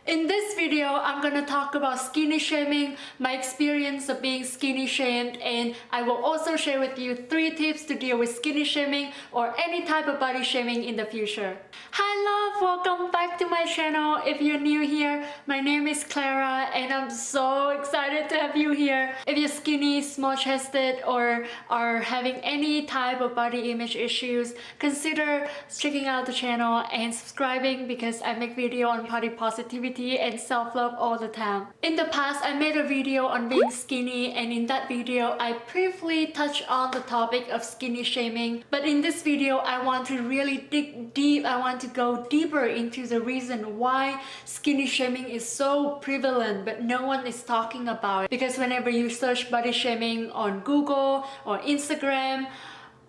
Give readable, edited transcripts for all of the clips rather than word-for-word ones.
In this video, I'm gonna talk about skinny shaming, my experience of being skinny shamed, and I will also share with you 3 tips to deal with skinny shaming or any type of body shaming in the future. Hi love, welcome back to my channel. If you're new here, my name is Clara and I'm so excited to have you here. If you're skinny, small-chested, or are having any type of body image issues, consider checking out the channel and subscribing because I make video on body positivity and self-love all the time. In the past, I made a video on being skinny, and in that video, I briefly touched on the topic of skinny shaming. But in this video, I want to really dig deep. I want to go deeper into the reason why skinny shaming is so prevalent, but no one is talking about it. Because whenever you search body shaming on Google or Instagram,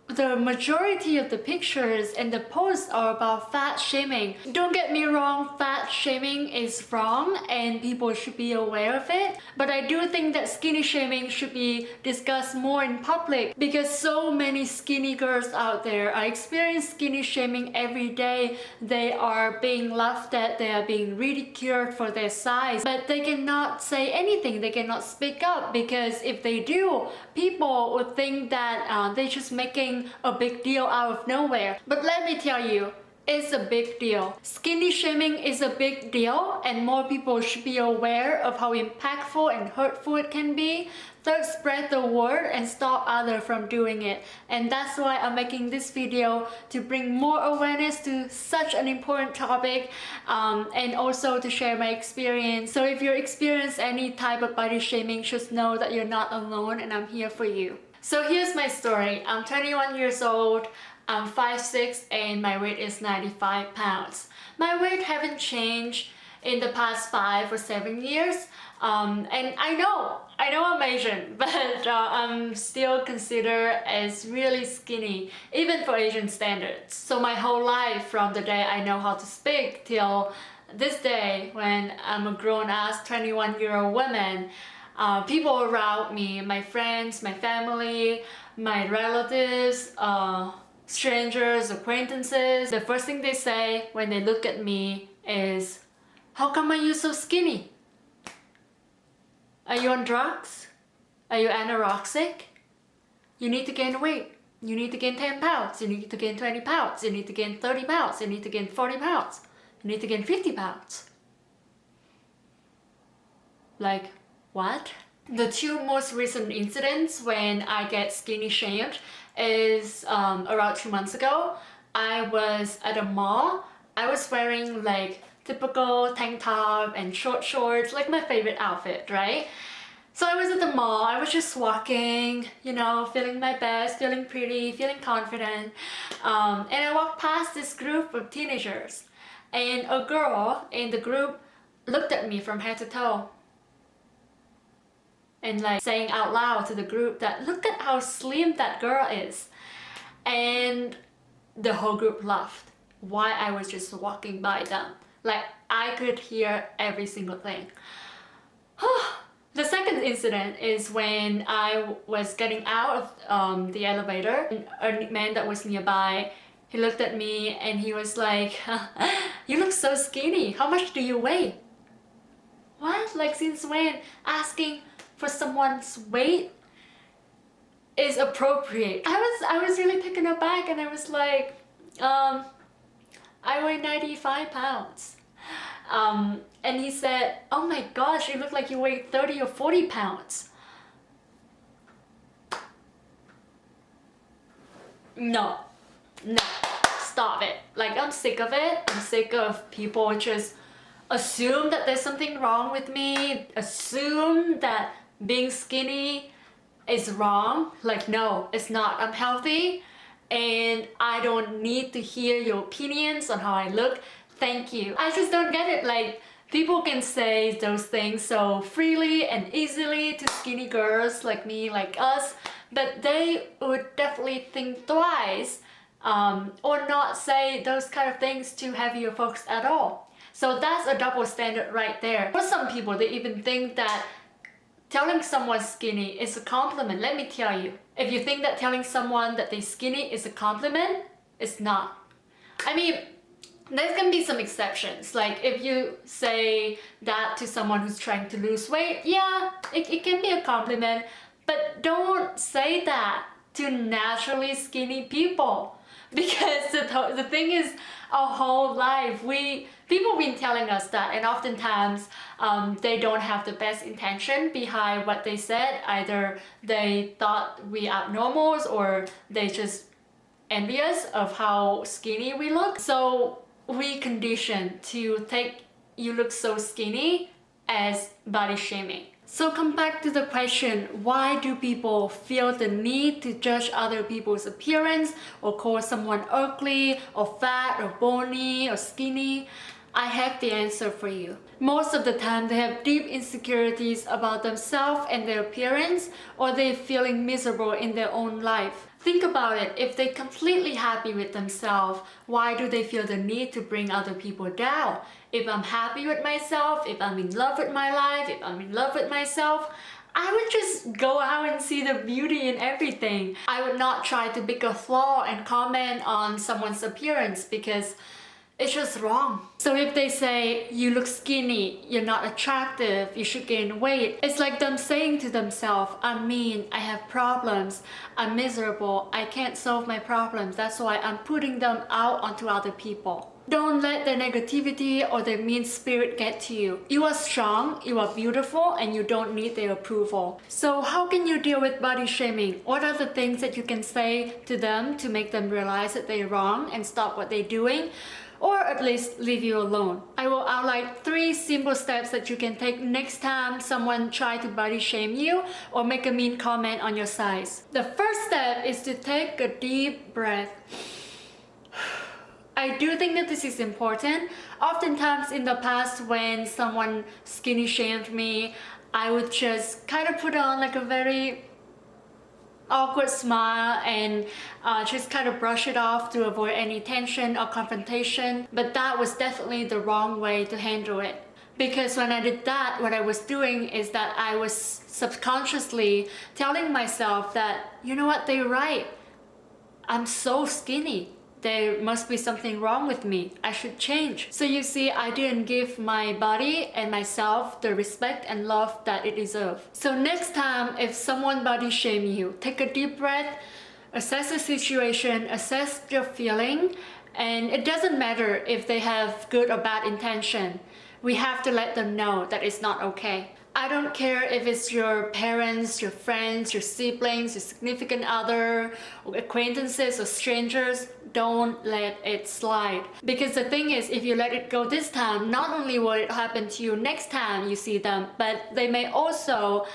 the majority of the pictures and the posts are about fat shaming. Don't get me wrong, fat shaming is wrong and people should be aware of it. But I do think that skinny shaming should be discussed more in public because so many skinny girls out there are experiencing skinny shaming every day. They are being laughed at, they are being ridiculed for their size, but they cannot say anything, they cannot speak up because if they do, people would think that they're just making a big deal out of nowhere. But let me tell you, it's a big deal. Skinny shaming is a big deal and more people should be aware of how impactful and hurtful it can be. Third, spread the word and stop others from doing it. And that's why I'm making this video, to bring more awareness to such an important topic, and also to share my experience. So if you experience any type of body shaming, just know that you're not alone and I'm here for you. So here's my story. I'm 21 years old, I'm 5'6", and my weight is 95 pounds. My weight haven't changed in the past 5 or 7 years. And I know I'm Asian, but I'm still considered as really skinny, even for Asian standards. So my whole life, from the day I know how to speak till this day when I'm a grown-ass 21-year-old woman, people around me, my friends, my family, my relatives, strangers, acquaintances, the first thing they say when they look at me is, "How come are you so skinny? Are you on drugs? Are you anorexic? You need to gain weight. You need to gain 10 pounds. You need to gain 20 pounds. You need to gain 30 pounds. You need to gain 40 pounds. You need to gain 50 pounds. Like, what? The 2 most recent incidents when I get skinny shamed is around 2 months ago. I was at a mall. I was wearing like typical tank top and short shorts, like my favorite outfit, right? So I was at the mall, I was just walking, you know, feeling my best, feeling pretty, feeling confident. And I walked past this group of teenagers, and a girl in the group looked at me from head to toe and like saying out loud to the group that, "Look at how slim that girl is." And the whole group laughed while I was just walking by them. Like, I could hear every single thing. The second incident is when I was getting out of the elevator. A man that was nearby, he looked at me and he was like, "You look so skinny. How much do you weigh?" What? Like, since when asking for someone's weight is appropriate? I was really taken aback and I was like, "I weigh 95 pounds. And he said, "Oh my gosh, you look like you weigh 30 or 40 pounds. No, stop it. Like, I'm sick of it. I'm sick of people just assume that there's something wrong with me, assume that being skinny is wrong. Like, no, it's not. I'm healthy and I don't need to hear your opinions on how I look. Thank you." I just don't get it. Like, people can say those things so freely and easily to skinny girls like me, like us, but they would definitely think twice or not say those kind of things to heavier folks at all. So that's a double standard right there. For some people, they even think that telling someone skinny is a compliment. Let me tell you, if you think that telling someone that they're skinny is a compliment, it's not. I mean, There can be some exceptions, like if you say that to someone who's trying to lose weight, yeah, it can be a compliment, but don't say that to naturally skinny people. Because the thing is, our whole life, people been telling us that, and oftentimes they don't have the best intention behind what they said. Either they thought we abnormals, or they just envious of how skinny we look. So we condition to take "you look so skinny" as body shaming. So come back to the question, why do people feel the need to judge other people's appearance or call someone ugly or fat or bony or skinny? I have the answer for you. Most of the time they have deep insecurities about themselves and their appearance, or they're feeling miserable in their own life. Think about it, if they're completely happy with themselves, why do they feel the need to bring other people down? If I'm happy with myself, if I'm in love with my life, if I'm in love with myself, I would just go out and see the beauty in everything. I would not try to pick a flaw and comment on someone's appearance, because it's just wrong. So if they say, "you look skinny, you're not attractive, you should gain weight," it's like them saying to themselves, "I'm mean, I have problems, I'm miserable, I can't solve my problems, that's why I'm putting them out onto other people." Don't let their negativity or their mean spirit get to you. You are strong, you are beautiful, and you don't need their approval. So how can you deal with body shaming? What are the things that you can say to them to make them realize that they're wrong and stop what they're doing? Or at least leave you alone. I will outline 3 simple steps that you can take next time someone try to body shame you or make a mean comment on your size. The first step is to take a deep breath. I do think that this is important. Oftentimes in the past, when someone skinny shamed me, I would just kind of put on like a very awkward smile and just kind of brush it off to avoid any tension or confrontation. But that was definitely the wrong way to handle it. Because when I did that, what I was doing is that I was subconsciously telling myself that, you know what, they're right. I'm so skinny. There must be something wrong with me. I should change. So you see, I didn't give my body and myself the respect and love that it deserves. So next time, if someone body shame you, take a deep breath, assess the situation, assess your feeling, and it doesn't matter if they have good or bad intention. We have to let them know that it's not okay. I don't care if it's your parents, your friends, your siblings, your significant other, or acquaintances or strangers, don't let it slide. Because the thing is, if you let it go this time, not only will it happen to you next time you see them, but they may also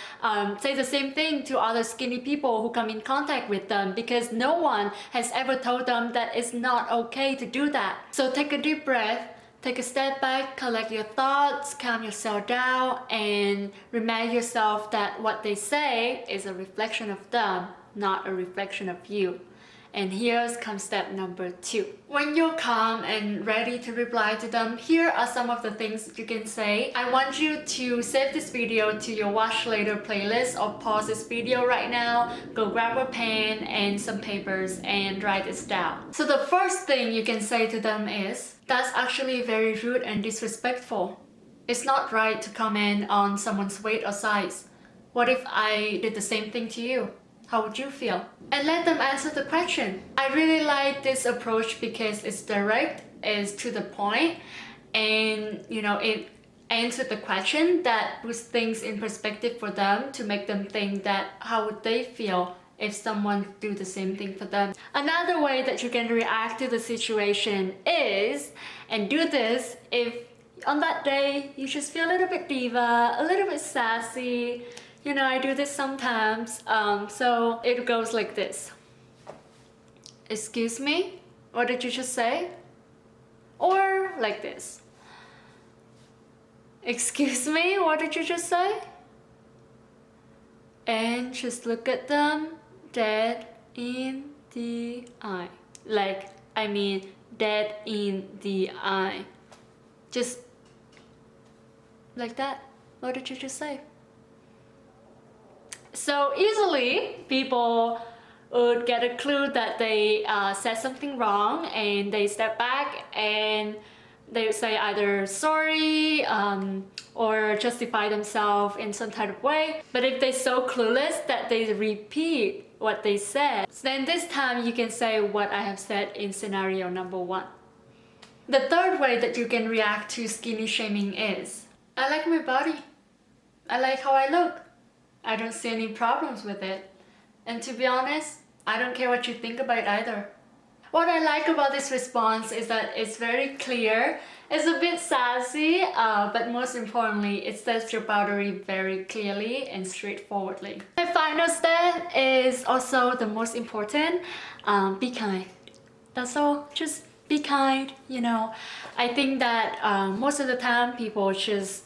say the same thing to other skinny people who come in contact with them, because no one has ever told them that it's not okay to do that. So take a deep breath. Take a step back, collect your thoughts, calm yourself down, and remind yourself that what they say is a reflection of them, not a reflection of you. And here comes step number 2. When you're calm and ready to reply to them, here are some of the things that you can say. I want you to save this video to your watch later playlist, or pause this video right now, go grab a pen and some papers and write this down. So the first thing you can say to them is, "That's actually very rude and disrespectful. It's not right to comment on someone's weight or size. What if I did the same thing to you? How would you feel?" And let them answer the question. I really like this approach because it's direct, it's to the point, and it answered the question that puts things in perspective for them, to make them think that how would they feel if someone do the same thing for them. Another way that you can react to the situation is, and do this if on that day you just feel a little bit diva, a little bit sassy. I do this sometimes. So it goes like this. "Excuse me, what did you just say?" Or like this. "Excuse me, what did you just say?" And just look at them dead in the eye. Dead in the eye. Just like that. What did you just say? So easily people would get a clue that they said something wrong, and they step back and they would say either sorry or justify themselves in some type of way. But if they're so clueless that they repeat what they said, then this time you can say what I have said in scenario number 1. The third way that you can react to skinny shaming is, I like my body. I like how I look. I don't see any problems with it. And to be honest, I don't care what you think about it either. What I like about this response is that it's very clear, it's a bit sassy, but most importantly, it says your boundary very clearly and straightforwardly. My final step is also the most important, be kind. That's all, just be kind, you know. I think that most of the time people just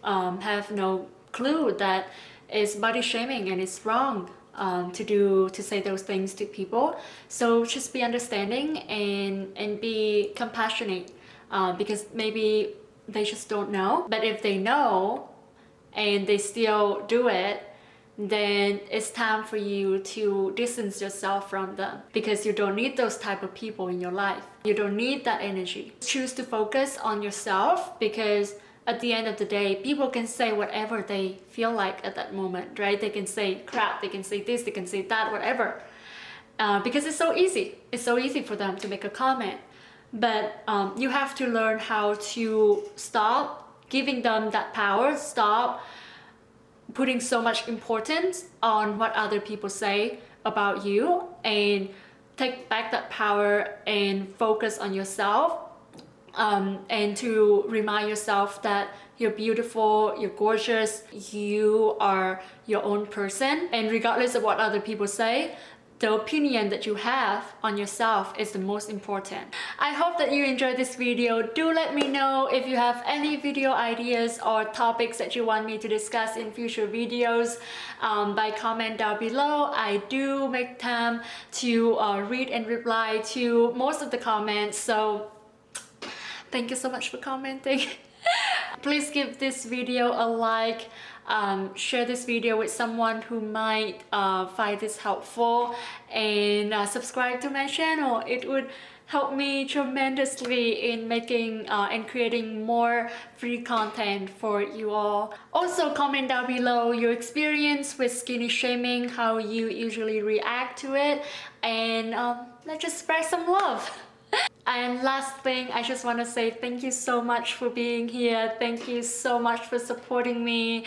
have no clue that it's body shaming and it's wrong. To say those things to people. So just be understanding and be compassionate, because maybe they just don't know. But if they know and they still do it, then it's time for you to distance yourself from them, because you don't need those type of people in your life. You don't need that energy. Choose to focus on yourself, because at the end of the day, people can say whatever they feel like at that moment, right? They can say crap, they can say this, they can say that, whatever. Because it's so easy. It's so easy for them to make a comment. But you have to learn how to stop giving them that power, stop putting so much importance on what other people say about you, and take back that power and focus on yourself. And to remind yourself that you're beautiful, you're gorgeous, you are your own person, and regardless of what other people say, the opinion that you have on yourself is the most important. I hope that you enjoyed this video. Do let me know if you have any video ideas or topics that you want me to discuss in future videos by comment down below. I do make time to read and reply to most of the comments, so thank you so much for commenting. Please give this video a like, share this video with someone who might find this helpful, and subscribe to my channel. It would help me tremendously in making and creating more free content for you all. Also, comment down below your experience with skinny shaming, how you usually react to it, and let's just spread some love. And last thing, I just want to say thank you so much for being here. Thank you so much for supporting me.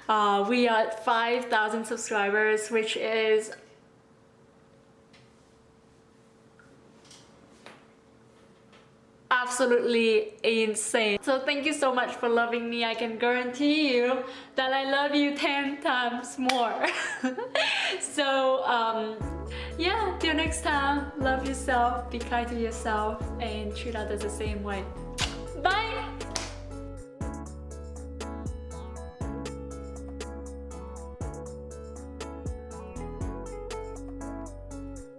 We are at 5,000 subscribers, which is absolutely insane. So thank you so much for loving me. I can guarantee you that I love you 10 times more. So yeah, till next time, love yourself, be kind to yourself, and treat others the same way. Bye!